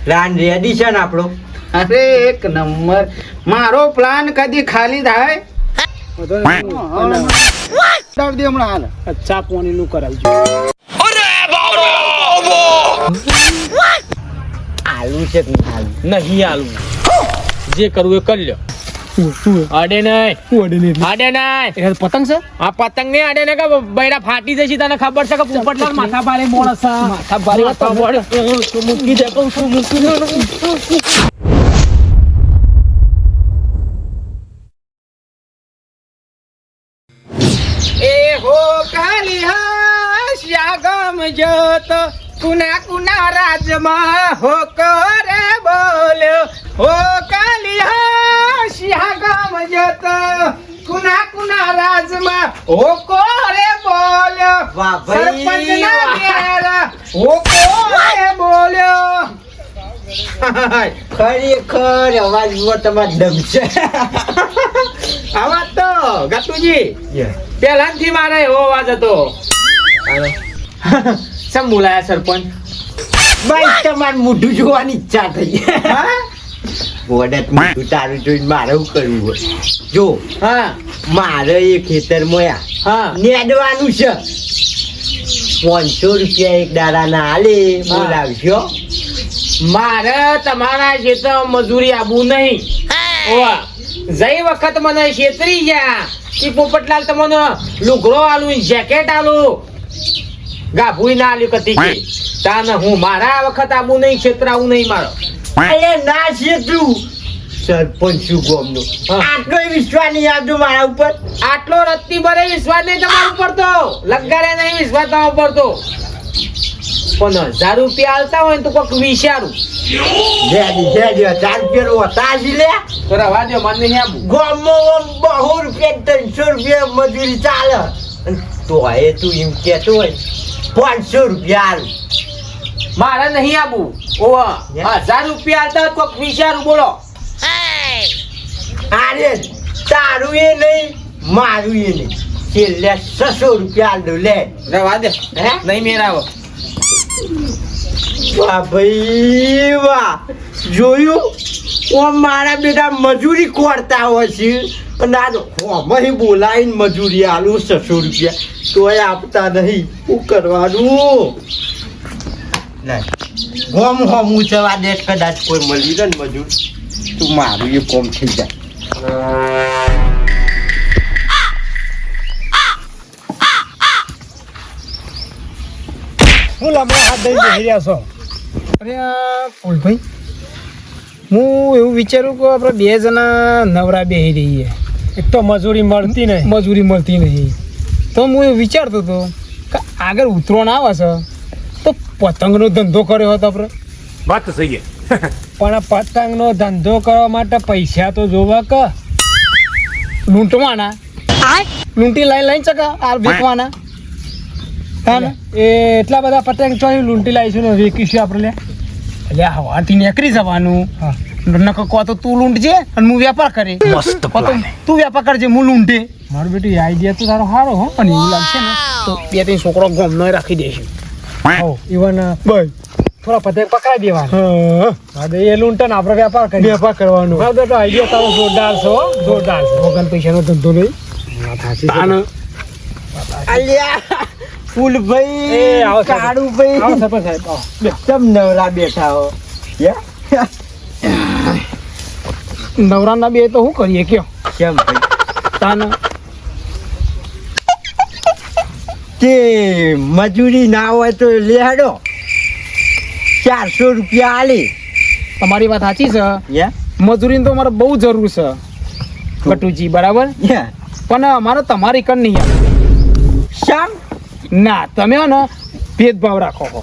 Plan ready છે ને આપણો? અરે એક નંબર. મારો પ્લાન કદી ખાલી થાય હમણાં હાલ ચા પાણી નું કરાવજો. આલુ છે કે નહીં આલુ જે કરવું એ કરી લ્યો. આડે નહીં આડે નહીં પતંગ છે. આ પતંગ નહીં આડે ને કે બૈરા ફાટી જશે. તને ખબર છે કે પોપટલાલ માથા ભારે માણસ છે. માથા ભારે મૂકી દે કહું છું, મૂકી દે. એ હો કાલિયા ગમ જત કુના કુના રાજમાં હો કરે બોલ્યો. હો કાલિયા ગમ જત કુના કુના રાજમાં હો કરે બોલ્યો. વાહ ભાઈ, સરપંચના વાહ. ઘેર હો કરે બોલ્યો. ખરેખર અવાજમાં તમારે દમ છે. આવાજ તો ગતુજી પહેલાથી મારે એવો અવાજ હતો. સમ બોલાયા સરપંચ? ભાઈ તમારું મોઢું જોવાની ઈચ્છા થઈ. બોડત મોઢું તારું જોઈને મારે શું કરવું હોય? જો હા મારે એ ખેતરમાં હા નેડવાનું છે. 500 રૂપિયા એક દાડાના હાલે બોલાવશો. મારે તમારા ક્ષેત્ર મજૂરી આબુ નહીં. ઓવા જઈ વખત મને છેતરી ગયા કે પોપટલાલ તમને લુગડો આલું જેકેટ આલું ગાભુઈ ના આલ્યું કતી કે તાને હું મારા વખત આબુ નહીં છેતરાવું નહીં મારો. અરે ના છે તું સરપંચ શું ગોમનો હા. આટલો વિશ્વાસ નહીં આવતો મારા ઉપર. આટલો રત્તી ભરે વિશ્વાસ નહીં તમારા ઉપર તો લગાડે નહીં વિશ્વાસ તમારા ઉપર તો. પણ 1000 રૂપિયા આલતા હોય ને તો કોઈક વિચારું જેડી 1000 રૂપિયા હતા જ લે. તો રવા દો મને નહીં આપું. ગામમાં 200 રૂપિયા 300 રૂપિયા મજૂરી ચાલે અને તોય તું એમ કહેતો હોય 500 રૂપિયા આલ. મારે નહીં આપવું. ઓવા 1000 રૂપિયા આલતા હોય કોઈક વિચારું બોલો. અરે તારું એ નહીં મારું એ નહીં છેલ્લે 600 રૂપિયા આલ દો લે. રવા દે હે? નહીં મેરાવો. વાહ ભાઈ વાહ, જોયું ઓ મારા બેટા મજૂરી કોરતા હોય છે અને આ હોમાં બોલાવીને મજૂરી આલું 600 રૂપિયા તોય આપતા નહીં. શું કરવાનું? ગોમ હોમું જવા દે, કદાચ કોઈ મળી રહે ને મજૂર તું મારું એ કોમ થઈ જાય. હું લાંબા હાથ દઈ બેસી રહ્યા છો. અરે ફૂલભાઈ, હું એવું વિચારું કે આપણે 2 જણા નવરા બેસી રહીએ. એક તો મજૂરી મળતી નહીં. તો હું એવું વિચારતો હતો કે આગળ ઉતરોણ આવે છે તો પતંગનો ધંધો કર્યો હતો આપણે. વાત તો સહી છે. પણ પતંગનો ધંધો કરવા માટે પૈસા તો જોવા કે લૂંટવાના. લૂંટી લઈને ચકા આ વેચવાના. હા ને એ એટલા બધા પતંગ ચોઈ લૂંટી લાવીશું ને વેચીશું આપણે. એટલે હવાથી નીકળી જવાનું. નકર કહો તો તું લૂંટજે અને હું વેપાર કરી. મસ્ત તું વેપાર કરજે, હું લૂંટે. મારું બેટું આઈડિયા તો તારો સારો હો. અને એવું લાગશે ને તો 2-3 છોકરો ગમનો રાખી દઈશું. ઇવન ભાઈ થોડા પતંગ પકડાઈ દેવાના. એ લૂંટે ને આપણે વેપાર કરવાનો. બેટો આઈડિયા તારો જોરદાર છે, જોરદાર છે. વગર પૈસાનો ધંધો નહીં. અલ્યા ફૂલભાઈ, કાળુભાઈ, એકદમ નવરા બેઠા હો. નવરાના બે તો શું કરીએ કયો? કેમ ભાઈ? તાને તે મજૂરી ના હોય તો લેડો 400 રૂપિયા આલી. તમારી વાત સાચી છે. મજૂરીની તો મારે બહુ જરૂર છે ગટુજી, બરાબર. પણ અમારે તમારી કણ નહીં આવે. શામ ના, તમે હો ને ભેદભાવ રાખો છો.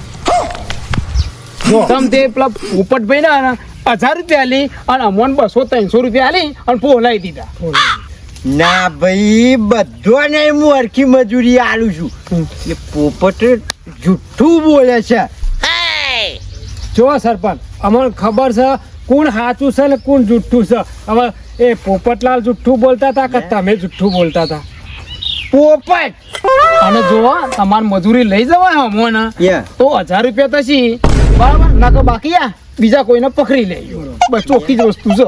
તમે તે પેલા ઉપટભાઈ ને 1000 રૂપિયા આલી અને અમોન 200-300 રૂપિયા આલી અને પોલાઈ દીધા. ના ભાઈ, બધો ને હું હરખી મજૂરી આલું છું. એ પોપટ જુઠ્ઠું બોલે છે. જો સરપંચ, અમને ખબર છે કોણ સાચું છે ને કોણ જુઠ્ઠું છે. હવે એ પોપટલાલ જુઠ્ઠું બોલતા હતા કે તમે જુઠ્ઠું બોલતા હતા? પોપટ અને જો તમારે મજૂરી લઈ જવાય અમોને Yeah. તો 1000 રૂપિયા થશે, બરાબર. ના તો બાકી બીજા કોઈને પકડી લે બસ ચોખ્ખી જ વસ્તુ છે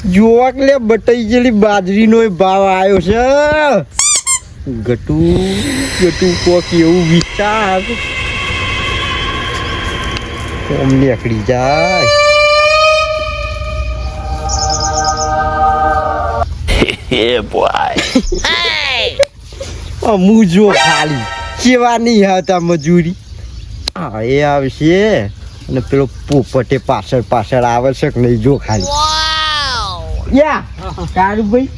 જોવા કે લે બટાઈ ગયેલી બાજરીનો ભાવ આવ્યો છે ગટુ કોક એવું વિચાર કોમ નીકળી જાય અમુ જો ખાલી કેવા નહીં હતા મજૂરી હા એ આવશે અને પેલો પોપટે પાછળ આવે છે કે નહીં જો ખાલી યા કારું ભાઈ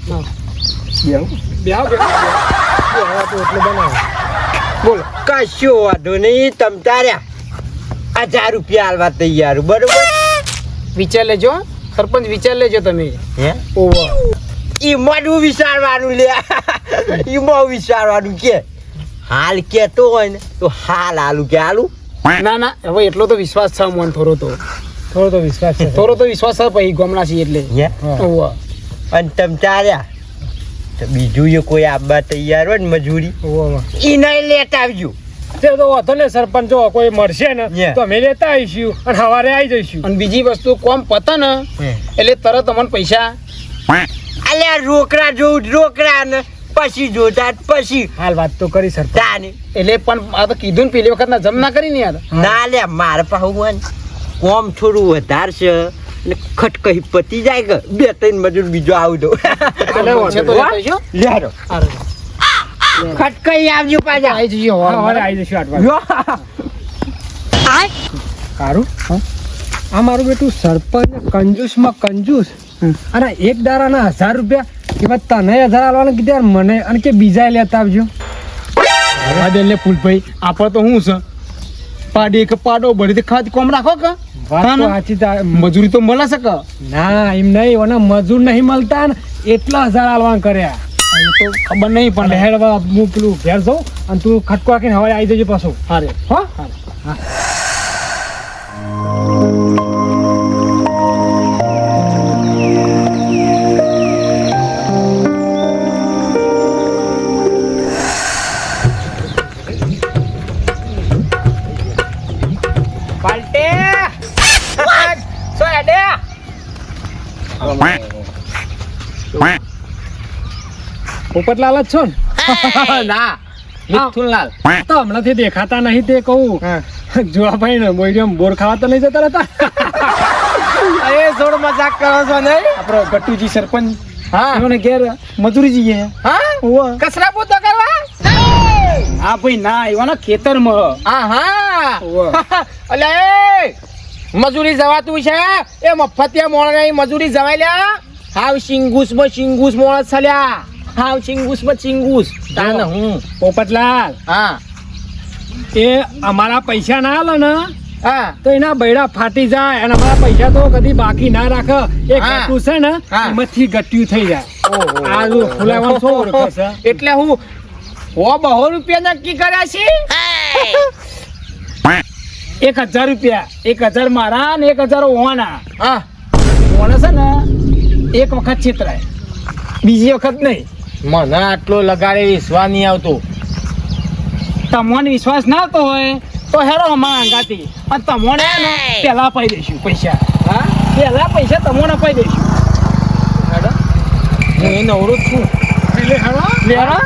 બોલો કશો વાંધો નહીં તમ તાર્યા 1000 રૂપિયા હાલવા તૈયાર બરોબર વિચાર લેજો સરપંચ વિચાર લેજો તમે હે ઓવા ઈમાં વિચારવાનું લે ઈમાં વિચારવાનું કે હાલ કેતો હોય ને તો હાલ હાલું કે હાલું ના ના હવે એટલો તો વિશ્વાસ છે મન થોડો તો વિશ્વાસ છે પછી ગમણા છીએ એટલે હે ઓવા અને તમ તાર્યા તો બીજું એ કોઈ આપવા તૈયાર હોય ને મજૂરી ઓવા ઈ નહીં લેતા આવજો તે તો વાંધો ને સરપંચ જો કોઈ મળશે ને તો અમે લેતા આવીશું અને સવારે આવી જઈશું અને બીજી વસ્તુ કોમ પતે ને એટલે તરત તમને પૈસા અલ્યા રોકડા જોઉં રોકડા ને પછી જોતા પછી હાલ વાત તો કરી સરપંચ તાને એટલે પણ આ તો કીધું ને પેલી વખત ના જમ ના કરી ને યાર ના લે મારે પાહુ હોય ને કોમ થોડું વધારે છે ને ખટકહી પતી જાય કે 2-3 મજૂર બીજો આવું દો લેરો ખટકહી આવજો પાછા આવી જઈએ સવારે આવી જઈશું 8 વાગે સારું આ મારું બેટું સરપંચ કંજૂસમાં કંજૂસ અને એક દારાના 1000 રૂપિયા કે તને 1000 આલવાના કીધા મને અને કે બીજા લેતા આવજો એટલે ફૂલભાઈ આપણે તો શું છે પાડી કે પાડો બધી ખાતી કોમ રાખો કે મજૂરી તો મળે છે કે ના એમ નહીં ઓના મજૂર નહીં મળતા ને એટલા 1000 આલવાના કર્યા તો ખબર નહીં પણ હેડવા હું પેલું ઘેર જાઉં અને તું ખટકો રાખીને હવે આવી જજો પાછું હારે હા પોપટલાલ જ છો ને ના મિથુનલાલ તો હમણાંથી દેખાતા નહીં તે કહું જોવા ભાઈ ને મોઈડિયમ બોર ખાવા તો નહીં જતા રહેતા અરે થોડો મજાક કરો છો ને આપણો ગટ્ટુજી સરપંચ હા એમને ઘેર મજૂરી જઈએ હા ઓવા કચરા પોતો કરવા હા ભાઈ ના એવાના ખેતરમાં હા ઓવા અલે મજૂરી જવાતું છે એ મફતિયા મોણ મજૂરી જવાય લ્યા હાવ સિંગુસ મોણ ચાલ્યા હાવ ચિંગુસ તાને હું પોપટલાલ હા એ અમારા પૈસા ના આલે ને હા તો એના બૈડા ફાટી જાય અને અમારા પૈસા તો કદી બાકી ના રાખે એ ગટ્ટુ છે ને એમાંથી ગટ્યું થઈ જાય આ જો ફુલાવાનું શું ઓળખે છે એટલે હું 100 રૂપિયા નક્કી કર્યા છે 1000 રૂપિયા 1000 મારા ને 1000 ઓવાના હા ઓવાના છે ને એક વખત છેતરાય બીજી વખત નહીં મને આટલો લગાડે વિશ્વાસ નહીં આવતો તમને વિશ્વાસ ના આવતો હોય તો હેરો અમારા અંગાથી અને તમને ને પેલા અપાઈ દઈશું પૈસા હા પેલા પૈસા તમને અપાઈ દઈશું હેડો હું એ નવરો જ છું એટલે હેરો લેરો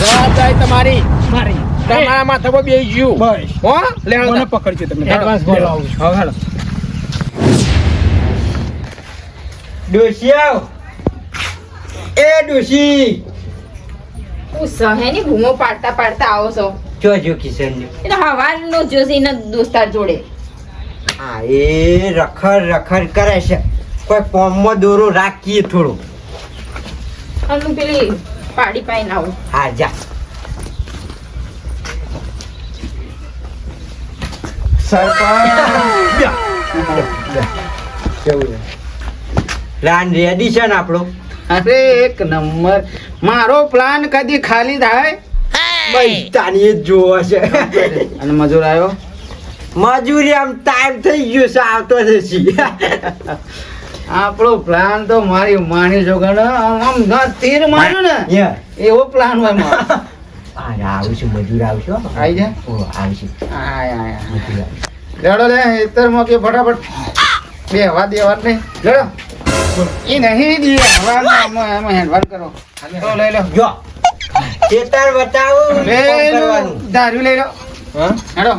જવાબદારી તમારી મારી તમારા માથા પર બેસી ગયું બસ હો લે મને પકડજો તમે એડવાન્સ બોલો આવું છું હેડો ડોશી આવ એ ડોશી હું સહેની બૂમો પાડતા આવો છો જોજો કિશન એ તો હવાનો જોશે એના દોસ્તાર જોડે હા એ રખડ કરે છે કોઈ પોમમાં દોરો રાખીએ થોડો અને હું પેલી પાડી પાઈને આવું હા જા પ્લાન રેડી છે ને આપણો અરે એક નંબર મારો પ્લાન કદી ખાલી થાય બૈતાની જ જોવો છે અને મજૂર આવ્યો મજૂરી આમ ટાઈમ થઈ ગયો છે આવતો નથી આપણો પ્લાન તો મારી માની જો ગણ આમ ના તીર માર્યું ને એવો પ્લાન હોય મારો આવશે મજૂર આવશે હો. આઈ જા. ઓ આવશે આય મજૂર આવશે. લેડો લે હેતરમાં કે ફટાફટ બે હવા દેવા નહીં લેડો એ નહીં દે હવાનું આમાં હેન્ડવાન કરો તો લઈ લો જો ખેતર બતાવું લે કામ કરવાનું. દારૂ લઈ લો હા હેડો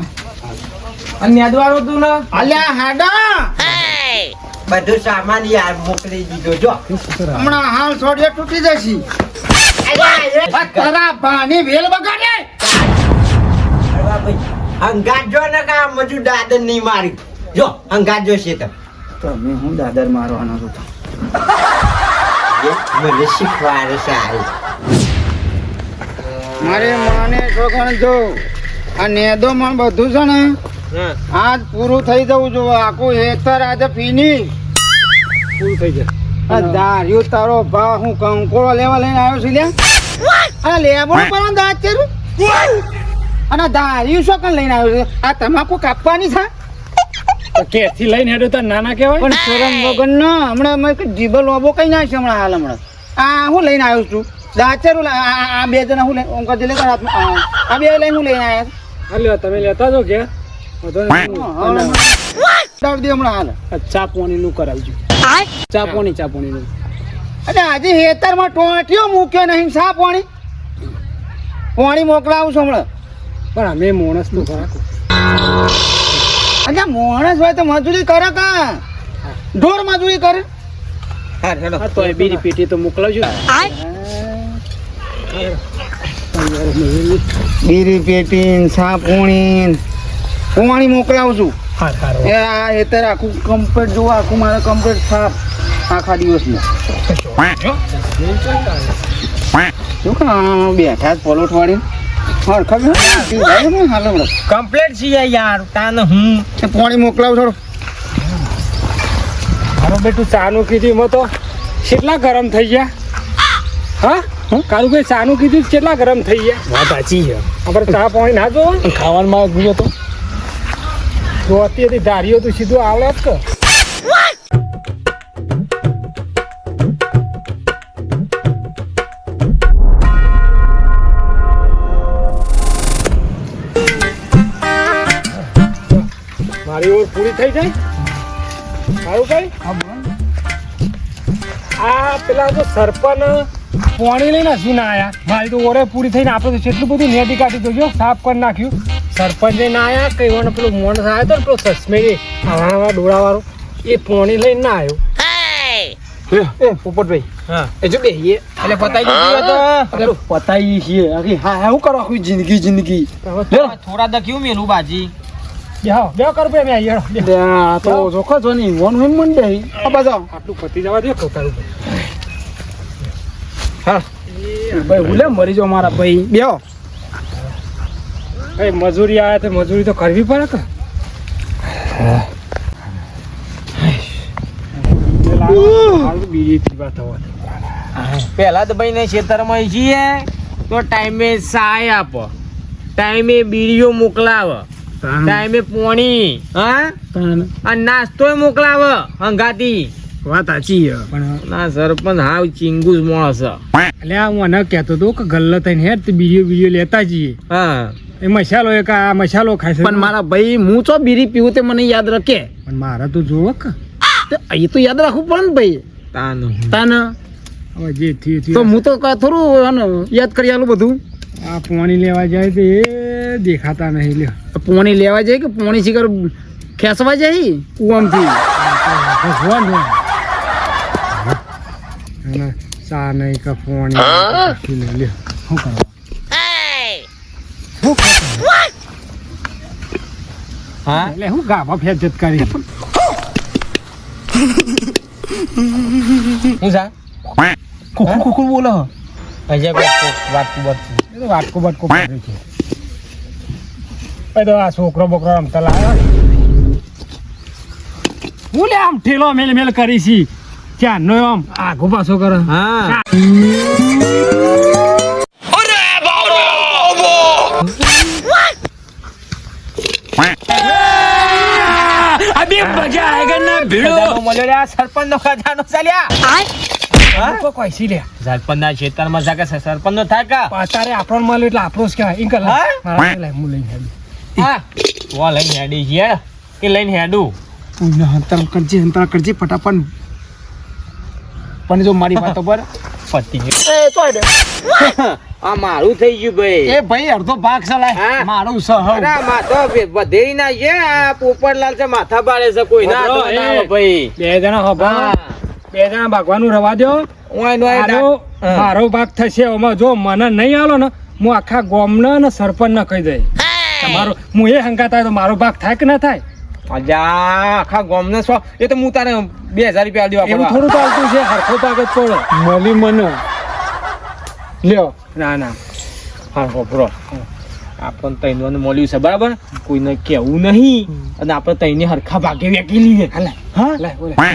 અને નેદવાળું તું ને અલ્યા હાડા બધું સામાન યાર મોકલી દીધો જો હમણાં હાલ છોડીએ તૂટી જશે આ તારા પાણી વેલ બગાડે અરે ભાઈ અંગાત જો ને કા મજૂર દાદર નહીં મારી જો અંગાત જો છે તમે હું દાદર મારવાનો છું મને શીખવાડે છે આ. મારે માને છોકરાને જો આ નેદો માં બધું છે ને આજ પૂરું થઈ જવું જો આખું હેતર આજે ફીની પૂરું થઈ જાય આ દાર્યું તારો ભા હું કંકોળો લેવા લઈને આવ્યો છું લ્યા આ લેબડું પણ દાંત ચેરું અને દાર્યું શું કણ લઈને આવ્યો છે આ તમાકુ કાપવાની છે તો કેથી લઈને હેડો તાર નાના કહેવાય પણ શરમ વગર ના હમણાં મેં જીબલ લોબો કઈ નાખશે હમણાં હાલ હમણાં આ હું લઈને આવ્યો છું દાચરું આ બે જણા હું લઈને ઊંઘ લે આ બે લઈને હું લઈને આવ્યા હાલ્યો તમે લેતા જો કે વાંધો નહીં. દાવ દે હમણાં હાલ આ ચા પાણીનું કરાવજો ચા પાણીનું અરે આજે હેતરમાં ટોટિયો મૂક્યો નહીં સા પાણી પાણી મોકલાવું છું હમણાં પણ અમે માણસ તો ખરા અચ્છા માણસ હોય તો મજૂરી કરે કા ઢોર મજૂરી કરે હા તો એ બીજી પેટી તો મોકલાવજો બીરી પેટી સા પાણી મોકલાવું છું હા સારું એ આ હેતર આખું કમ્પ્લીટ જોવા આખું મારે કમ્પ્લીટ સાફ આખા દિવસમાં શું કા બેઠા જ પલોઠ વાળી કમ્પ્લીટ છીએ યાર તાન હું પાણી મોકલાવું થોડું મારો બેટું ચાનું કીધું એમાં તો કેટલા ગરમ થઈ ગયા હા કાલું ભાઈ ચાનું કીધું કેટલા ગરમ થઈ ગયા વાત સાચી છે આપણે ચા પાણી ના જો ખાવાનું ગયો તો જોતી હતી ધારીઓ તો સીધું આવડે જ કે મારી ઓર પૂરી થઈ જાય સારું ભાઈ આ પેલા તો સરપંચ પાણી લઈને શું ના આયા મારી તો ઓરે પૂરી થઈને આપણે તો કેટલું બધું નેટી કાઢી દો સાફ કરી નાખ્યું સરપંચે ના આયા કઈ વાર પેલો મોણસ આવ્યો હતો ને પેલો સસમેરી આવા ડોળાવાળો એ પાણી લઈને ના આવ્યો એ પોપટભાઈ હા એ જો બેહીએ એટલે પતાઈ દીધું અરે પતાઈ છીએ અરે હા હું કરો આખી જિંદગી થોડા દખ્યું મેલું બાજી બે કર ભાઈ અમે આવીએ તો જોખો છો નહીં વન વન મંડે આ બાજુ આટલું પતી જવા દે ખોટારું હા ભાઈ ભૂલે મરી જાઓ મારા ભાઈ બેહો ભાઈ મજૂરી આવ્યા તો મજૂરી તો કરવી પડે કે બીજી પીવા થવા પહેલા તો ભાઈ ને ખેતરમાં જઈએ તો ટાઈમે સાય આપો ટાઈમે બીડીઓ મોકલાવ ટાઈમે પોણી હા અને નાસ્તોય મોકલાવ હંગાતી વાત સાચી છે પણ ના સરપંચ હાવ ચિંગુસ માણસ એટલે હું મને કહેતો હતો કે ગલ્લો થઈને હેર તો બીડીઓ લેતા જઈએ હા એ મસાલો એક આ મસાલો ખાય છે પણ મારા ભાઈ હું તો બીડી પીવું તે મને યાદ રાખે પણ મારા તો જોવો કે એ તો યાદ રાખવું પડે ને ભાઈ તાન તાને હવે જે થયું તો થયું હું તો થોડું યાદ કરી આલું બધું આ પાણી લેવા જાય તો એ દેખાતા નહીં લ્યો પોણી લેવા જાય કે પોણી શિખર ખેંચવા જાય કુવામથી ભગવાન ચા નહીં કે પાણી લ્યો શું કરવા હા એટલે હું ગાભા ફેર જત કરી હું જા કુકુ બોલો અજય વાટકું એ તો વાટકો પાડ્યો છે એ તો આ છોકરો બોકરો રમતા લાવ્યો હું લે આમ ઠેલો મેલ કરી છી ક્યાં નો આમ આગો પાછો કરે હા અબે મજા આયેગા ના ભીડો મળ્યો રે આ સરપંચ નો ખજાનો ચાલ્યા હા? તો કોઈ સી લે સરપંચના ખેતરમાં જાકે સરપંચનો થાય કા અત્યારે આપણો મળ્યો એટલે આપણો જ કહેવાય ઈ કર હા? હા લે હું લઈને હેડું હા વો લઈને હેડી છે કે લઈને હેડું ઉઈને હંતર કરજે ફટાફટ પણ જો મારી વાતો પર પતી ગયું આ મારું થઈ ગયું ભાઈ એ ભાઈ અડધો ભાગ ચલાય હા. મારું સહ અરે આ માથો વધેરી ના છે આ પોપટલાલ છે માથા પાડે છે કોઈ ના હબરો, તો ના એ. હોય ભાઈ બે જણા હબા હા બે જણા ભાગવાનું રવા દો ઓય નોય મારો મારો ભાગ થશે એમાં જો મને નહીં આલો ને હું આખા ગામના ને સરપંચ ને કહી દઈ તમારો હું એ હંગાત આવે તો મારો ભાગ થાય કે ના થાય અજા આખા ગામને સો એ તો હું તારે 2000 રૂપિયા દેવા એવું થોડું ચાલતું છે હરખો ભાગ જ પડે મળી મને લ્યો ના ના હા હોપરો આપણ તૈનોને મળ્યું છે બરાબર કોઈને કેવું નહીં અને આપણે તૈને હરખા ભાગે વેકી લઈએ હાલે હા લે ઓલા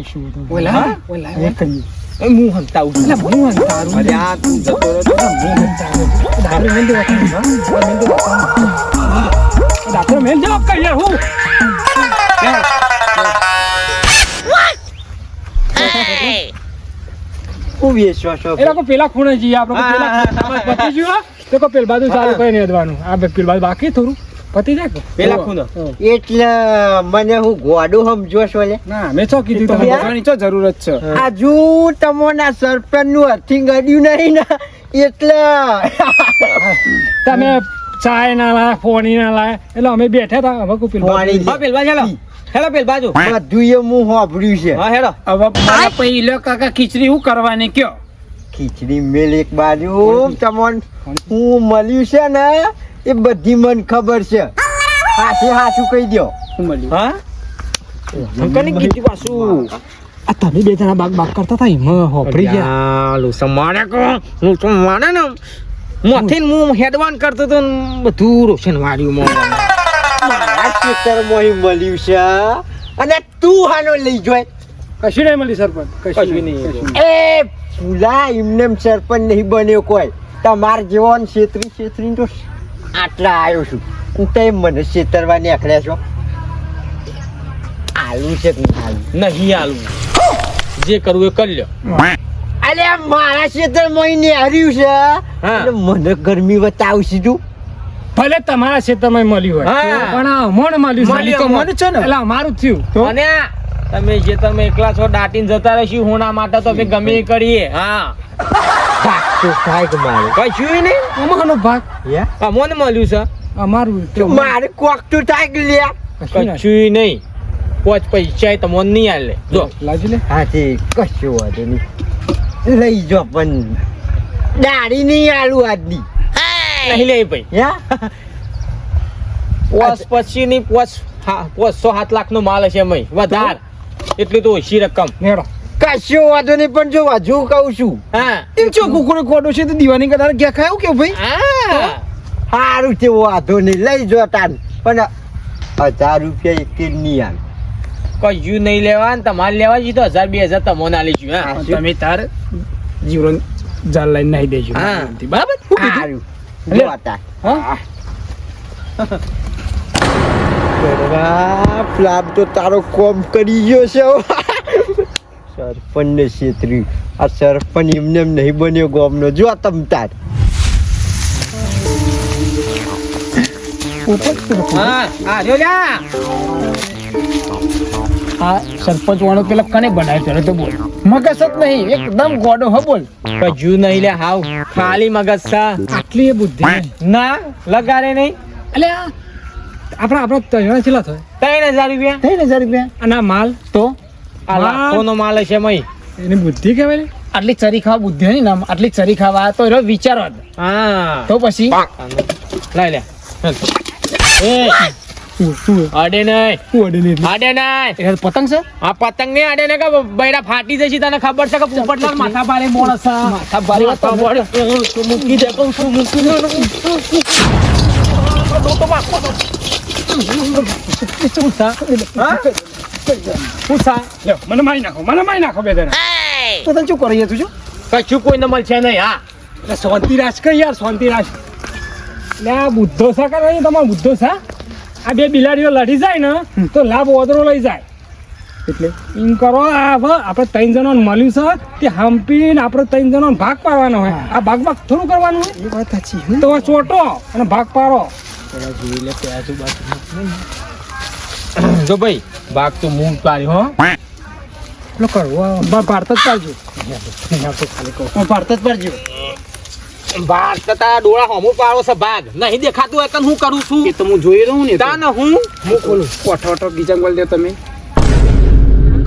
ઓલા હા? ઓલા ઓલા હું હંતાવું છું હું અંતારું અરે આ તું જતો રહ્યો દારૂ મેં દે દારૂ મેં જવાબ કઈ યાર હું હું વેચવા છો એ લોકો પેલા ખૂણે જઈએ આપણે હા, પેલા હા, ખૂણે પતી ગયું તો કો પેલ બાજુ ચાલુ કઈ નહીં અદવાનું આ પેલ બાજુ બાકી થોડું પતી જાય કે પેલા ખૂણો. એટલે મને હું ગોડું સમજો છો લે ના મેં શું કીધું તો તમને યાર. બધાની તો જરૂરત છે આજુ તમોના સરપંચ નું હથિંગ અડ્યું નહીં ને એટલે તમે ચાય ના લાય ફોની ના લાય એટલે અમે બેઠા હતા હવે કોઈ પેલ પાણી બાજુ હા પેલ બાજુ હેલો હેલો પેલ બાજુ બધું હું હોભર્યું છે હા હેલો હવે મારા પહેલો કાકા ખીચડી હું કરવાની કયો ખીચડી મેલ એક બાજુ તમોન હું મળ્યું છે ને એ બધી મને ખબર છે હાસું કહી દો હું મળ્યું હા અંકલની કીધી પાછું આ તમે બે જણા બાગ કરતા હતા એમાં હોપડી ગયા યા લુસા મારે કો હું તો માને ને મોથી હું હેડવાન કરતો તો ને બધું રોશન વાળ્યું મોં મારા ખેતરમાં ઈ મળ્યું છે અને તું હાનો લઈ જોય કશું નહીં મળી સરપંચ કશું નહીં. એ ફૂલા એમને એમ સરપંચ નહીં બન્યો કોઈ તમાર જેવો ને છેતરી તો આટલા આવ્યો છું હું તો મને છેતરવા નીકળ્યા છો આલુ છે કે નહીં આલુ? નહીં આલવું જે કરવું એ કરી લ્યો અલ્યા મારા ક્ષેત્રમાં ઈ નેહર્યું છે અને મને ગરમી બતાવશે તું ભલે તમારા ક્ષેત્રમાં મળ્યું હોય હા. પણ આ અમોણ મળ્યું છે. મળ્યું, તો અમોણ. મને છે ને એટલે અમારું જ થયું અને તમે જે તમે એકલા છો દાટીને જતા રહેશું હોના માટે તો અમે ગમે એ કરીએ હા તો થાય કે મારે કશું નહીં અમારો ભાગ હે? અમોને મળ્યું છે અમારું તો મારે કોક તો થાય કે લ્યા કશું નહીં પોચ પૈસા તમને નહીં આલે જો લાજી લે હા તે કશું વાંધો નહીં લઈ જો પણ દાઢી નહીં આલુ આજની નહીં લે ભાઈ હે પોચ પછી ની પોચ 507 લાખ નો માલ હશે મય વધાર એટલી તો ઓછી રકમ નેડો કશું વાંધો નહીં પણ જો હજુ કહું છું હા એમ છો કુકુરે કોડો છે તો દીવાની કદાર ગયા ખાયો કે ભાઈ હા સારું છે વાંધો નહીં લઈ જો તાન પણ 1000 રૂપિયા એક નહીં આલ કશું નહીં લેવા ને તમારે લેવા જ તો 1000 2000 તમને આલીશું હા તમે તાર જીવન જાલ લાઈન નાહી દેજો હા. બરાબર શું કીધું? સારું જો તાન હા પ્લાન તો તારો કોમ કરી ગયો છે સરપંચ ને છેતરી આ સરપંચ એમને એમ નહીં બન્યો ગામનો જો તમ તાર હા હા જો જા આ સરપંચ વાળો પેલા કને બનાવ્યો ત્યારે તો બોલ મગજ જ નહીં એકદમ ગોડો હો બોલ કશું નહીં લે હાવ ખાલી મગજ છે આટલી એ બુદ્ધિ નહીં. ના લગાડે નહીં એટલે આ આપણા તૈયાર છેલ્લા થાય 3000 રૂપિયા 3000 રૂપિયા અને આ માલ તો આ લાખોનો માલ હશે મય એની બુદ્ધિ કહેવાય ને આટલી ચરી ખાવા બુદ્ધિ નહીં ને આટલી ચરી ખાવા તો એનો વિચારો જ. હા તો પછી લઈ લે અડે નહીં અડે નહીં એ પતંગ છે આ પતંગ ને અડે ને કે બૈરા ફાટી જશે તને ખબર છે કે પોપટલાલ માથા ભારે મોણસ છે માથા ભારે વાત માથા ભારે મૂકી દે કહું છું મૂકી દે લ્યો, મને મારી નાખો બે જણા તો તને શું કરી તું છું કશું કોઈને મળશે નહીં હા એટલે શાંતિ રાજ કર યાર શાંતિ રાજ એટલે આ બુદ્ધો સા કરે તમારો બુદ્ધો સા આ બે બિલાડીઓ લડી જાય ને તો લાભ ઓદરો લઈ જાય એટલે એમ કરો આ હવે આપણે 3 જણોને મળ્યું છે તે હંપીને આપણે 3 જણોને ભાગ પાડવાનો હોય આ ભાગ થોડું કરવાનું હોય એ વાત સાચી તો ચોટો અને ભાગ પાડો જોઈ લે કે આજુબાજુ જો ભાઈ ભાગ તો મૂંગ પાડી હો એટલો કરવો ભારત જ પાડજો ખાલી કહું ભારત જ પાડજો ભાગ તો તારા ડોળા હમુ પાડો છે ભાગ નહીં દેખાતું હોય કે હું કરું છું એ તો હું જોઈ રહું ને તા ને હું ખોલું કોઠો બીજા બોલ દે તમે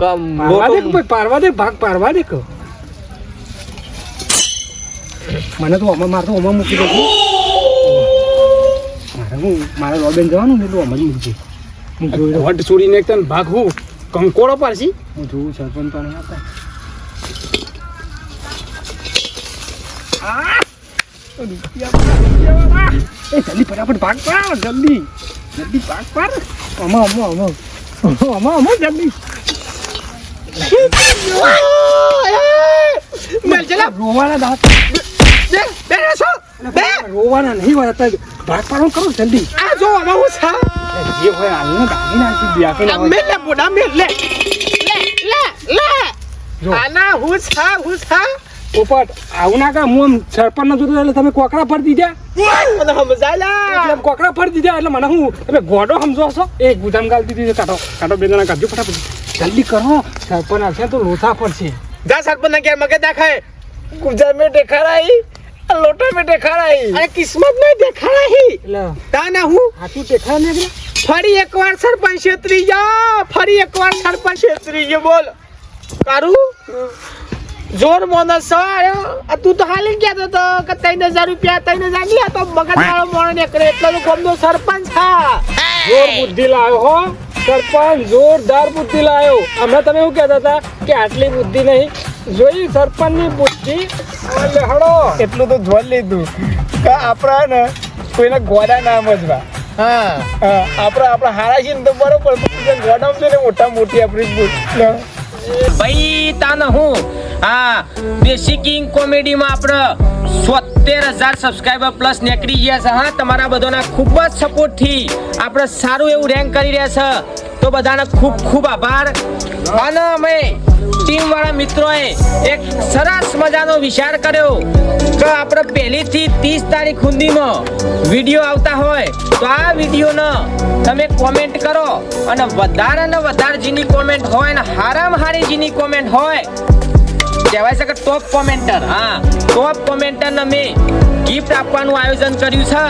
કમ પારવા દે ભાઈ પારવા દે ભાગ પારવા દે કહો મને તો આમાં મારે તો આમાં મૂકી દઉં મારે રોબેન જવાનું ને તો આમાં જ મૂકજે હું જોઈ રહ્યો વટ છોડીને એક તને ભાગ હું કંકોડો પાડશી હું જોઉં સરપંચ તો નહીં આપતા એ જલ્દી ફટાફટ ભાગ પાડ જલ્દી ભાગ પાડ આમાં જલ્દી રોવાના દાંત રોવાના નહીં હોય ભાગ પાડો કરો જલ્દી આ જો આમાં હું છે જે હોય હાલને દાગી નાખી દે આપે મે લે બોડા મે લે જો. આના હું છે પોપટ આવું ના કા હું આમ સરપંચ ના જોતો એટલે તમે કોકરા ફરી દીધા મને સમજાયલા એટલે કોકરા ફરી દીધા એટલે મને હું તમે ગોડો સમજો છો એક ગુદામ ગાલ દીધી કાઢો બે જણા કાઢજો ફટાફટ જલ્દી કરો સરપંચ આવશે તો લોથા પડશે જા સરપંચ ને કે મગે દેખાય ગુજર મે દેખારાઈ લોટા મે દેખારાઈ અરે કિસ્મત મે દેખારાઈ એટલે તા ના હું હાથું દેખાય ને એટલે ફરી એકવાર સરપંચ છેતરી જા ફરી એકવાર સરપંચ છેતરી જા બોલ કારું જોર મોનસ આયો આ તું તો હાલી ગયા તો કે 3000 રૂપિયા 3000 ની આ તો મગજ વાળો મોણ નીકળે એટલે તો ગમનો સરપંચ હા જોર બુદ્ધિ લાવ્યો હો સરપંચ જોરદાર બુદ્ધિ લાવ્યો હમણાં તમે એવું કહેતા હતા કે આટલી બુદ્ધિ નહીં જોઈ સરપંચ ની બુદ્ધિ એટલે હડો એટલું તો જોઈ લીધું કે આપણા ને કોઈને ગોડા ના સમજવા હા આપણા હારા છે ને તો બરોબર ગોડામ છે ને મોટા મોટી આપણી બુદ્ધ ભાઈ તાને હું હા દેશી કિંગ કોમેડીમાં આપણે 77000 સબસ્ક્રાઇબર પ્લસ નીકળી ગયા છે હા તમારા બધાના ખૂબ જ સપોર્ટથી આપણે સારું એવું રેન્ક કરી રહ્યા છે તો બધાને ખૂબ ખૂબ આભાર અને અમે ટીમ વાળા મિત્રોએ એક સરસ મજાનો વિચાર કર્યો કે આપણે પહેલીથી 30 તારીખ સુધીનો વિડીયો આવતા હોય તો આ વિડીયોને તમે કોમેન્ટ કરો અને વધારે ને વધારે જેની કોમેન્ટ હોય ને હારામાં હારી જેની કોમેન્ટ હોય કહેવાય છે કે ટોપ કોમેન્ટર હા ટોપ કોમેન્ટરને મેં ગિફ્ટ આપવાનું આયોજન કર્યું છે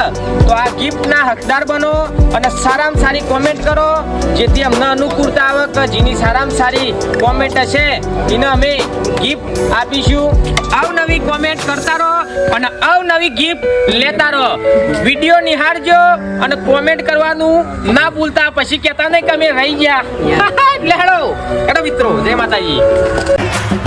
તો આ ગિફ્ટના હકદાર બનો અને સારામાં સારી કોમેન્ટ કરો જેથી અમને અનુકૂળતા આવે કે જેની સારામાં સારી કોમેન્ટ હશે એને અમે ગિફ્ટ આપીશું અવનવી કોમેન્ટ કરતા રહો અને અવનવી ગિફ્ટ લેતા રહો વિડીયો નિહાળજો અને કોમેન્ટ કરવાનું ના ભૂલતા પછી કહેતા નહીં કે અમે રહી ગયા એટલે હેડો મિત્રો જય માતાજી